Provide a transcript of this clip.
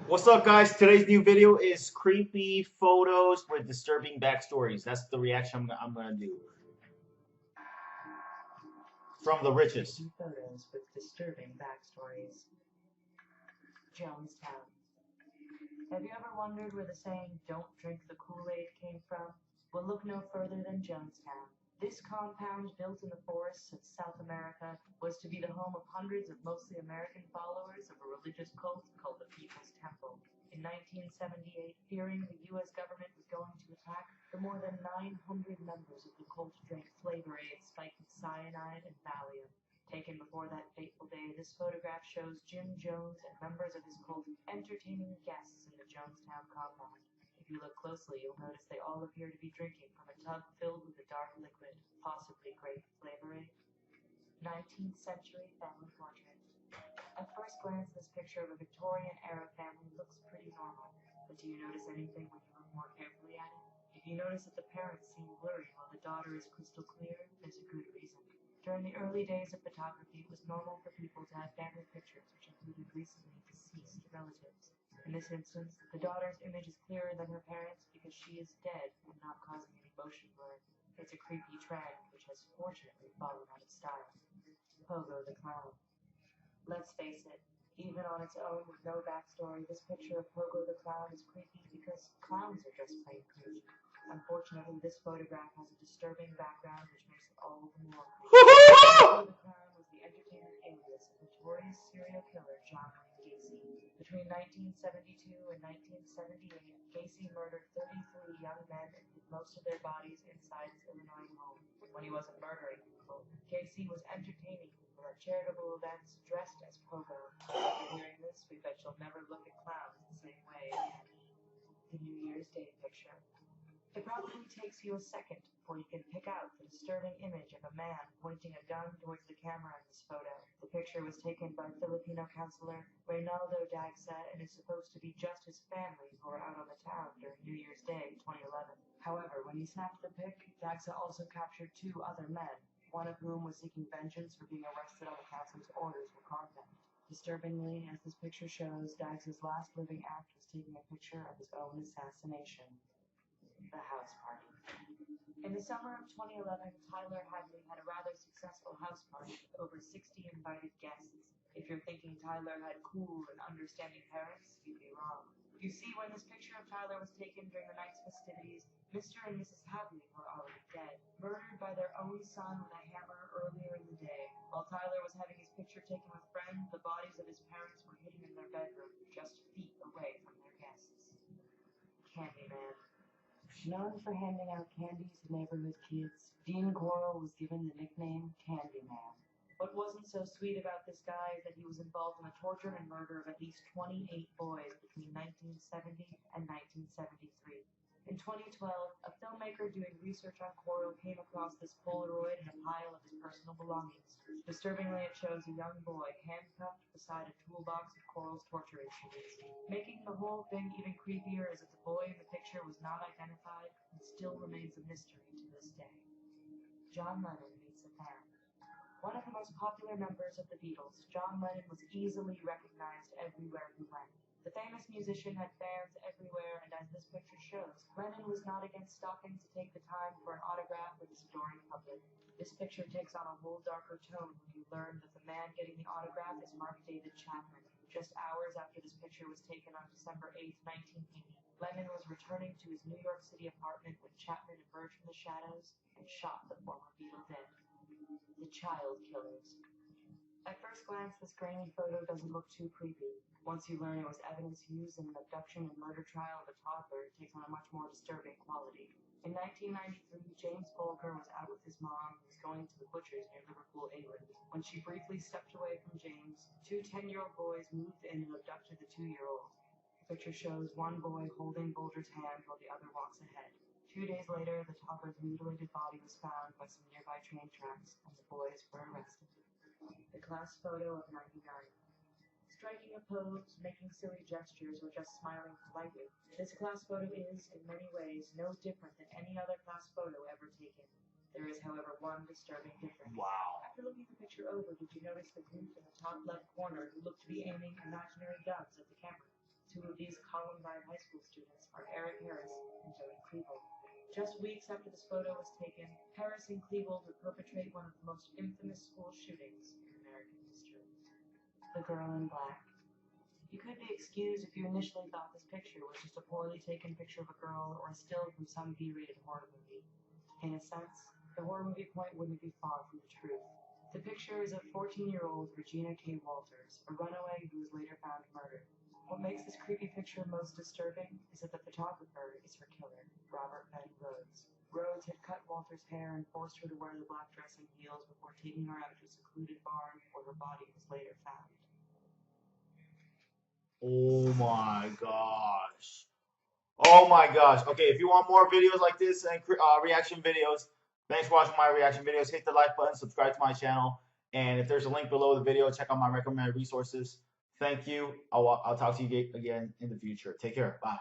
What's up, guys? Today's new video is creepy photos with disturbing backstories. That's the reaction I'm gonna do from the richest. Creepy photos with disturbing backstories. Jonestown. Have you ever wondered where the saying, "don't drink the Kool-Aid" came from? Well, look no further than Jonestown. This compound, built in the forests of South America, was to be the home of hundreds of mostly American followers of a religious cult called the People's Temple. In 1978, fearing the U.S. government was going to attack, the more than 900 members of the cult drank Flavor Aid spiked with cyanide and Valium. Taken before that fateful day, this photograph shows Jim Jones and members of his cult entertaining guests in the Jonestown compound. If you look closely, you'll notice they all appear to be drinking from a tub filled with a dark liquid, possibly grape Flavor Aid. 19th century family portrait. At first glance, this picture of a Victorian-era family looks pretty normal. But do you notice anything when you look more carefully at it? If you notice that the parents seem blurry while the daughter is crystal clear, there's a good reason. During the early days of photography, it was normal for people to have family pictures which included recently deceased relatives. In this instance, the daughter's image is clearer than her parents because she is dead and not causing any motion blur. It's a creepy trend which has fortunately fallen out of style. Pogo the Clown. Let's face it, even on its own with no backstory, this picture of Pogo the Clown is creepy because clowns are just plain creepy. Unfortunately, this photograph has a disturbing background which makes it all the more creepy. Pogo the Clown was the entertainment alias of notorious serial killer John Gacy. Between 1972 and 1978, Gacy murdered 33 young men and hid most of their bodies inside his Illinois home. When he wasn't murdering people, Gacy was entertaining people at charitable events dressed as Pogo. After hearing this, we bet you'll never look at clowns the same way again. The New Year's Day picture. It probably takes you a second before you can pick out the disturbing image of a man pointing a gun towards the camera in this photo. The picture was taken by Filipino counselor Reynaldo Dagsa and is supposed to be just his family who were out on the town during New Year's Day 2011. However, when he snapped the pic, Dagsa also captured two other men, one of whom was seeking vengeance for being arrested on the counselor's orders for contact. Disturbingly, as this picture shows, Dagsa's last living act was taking a picture of his own assassination. The house party. In the summer of 2011, Tyler Hadley had a rather successful house party with over 60 invited guests. If you're thinking Tyler had cool and understanding parents, you'd be wrong. You see, when this picture of Tyler was taken during the night's festivities, Mr. and Mrs. Hadley were already dead, murdered by their own son with a hammer earlier in the day. While Tyler was having his picture taken with friends, the bodies of his parents were hidden in their bedroom, just feet away from their guests. Candyman. Known for handing out candy to neighborhood kids, Dean Coral was given the nickname Candyman. What wasn't so sweet about this guy is that he was involved in the torture and murder of at least 28 boys between 1970 and 1973. In 2012, a filmmaker doing research on Coral came across this Polaroid in a pile of his personal belongings. Disturbingly, it shows a young boy handcuffed beside a toolbox of Coral's torture instruments. Making the whole thing even creepier is that the boy in the picture was not identified and still remains a mystery to this day. John Lennon meets a fan. One of the most popular members of the Beatles, John Lennon was easily recognized everywhere he went. The famous musician had fans everywhere, and as this picture shows, Lennon was not against stopping to take the time for an autograph with his adoring public. This picture takes on a whole darker tone when you learn that the man getting the autograph is Mark David Chapman. Just hours after this picture was taken on December 8, 1980, Lennon was returning to his New York City apartment when Chapman emerged from the shadows and shot the former Beatle dead. The Child Killers. At first glance, this grainy photo doesn't look too creepy. Once you learn it was evidence used in an abduction and murder trial of a toddler, it takes on a much more disturbing quality. In 1993, James Bolger was out with his mom and was going to the butcher's near Liverpool, England. When she briefly stepped away from James, two 10-year-old boys moved in and abducted the 2-year-old. The picture shows one boy holding Bolger's hand while the other walks ahead. 2 days later, the toddler's mutilated body was found by some nearby train tracks, and the boys were arrested. The class photo of 99. Striking a pose, making silly gestures, or just smiling politely. This class photo is, in many ways, no different than any other class photo ever taken. There is, however, one disturbing difference. Wow. After looking the picture over, did you notice the group in the top left corner who looked to be aiming imaginary guns at the camera? Two of these Columbine High School students are Eric Harris and Joey Klebold. Just weeks after this photo was taken, Harris and Klebold would perpetrate one of the most infamous school shootings in American history. The Girl in Black. You could be excused if you initially thought this picture was just a poorly taken picture of a girl or a still from some B-rated horror movie. In a sense, the horror movie point wouldn't be far from the truth. The picture is of 14-year-old Regina K. Walters, a runaway who was later found murdered. What makes this creepy picture most disturbing is that the photographer is her killer, Robert Ben Rhodes. Rhodes had cut Walters' hair and forced her to wear the black dress and heels before taking her out to a secluded barn where her body was later found. Oh my gosh. Oh my gosh. Okay, if you want more videos like this and reaction videos, thanks for watching my reaction videos. Hit the like button, subscribe to my channel, and if there's a link below the video, check out my recommended resources. Thank you. I'll talk to you again in the future. Take care. Bye.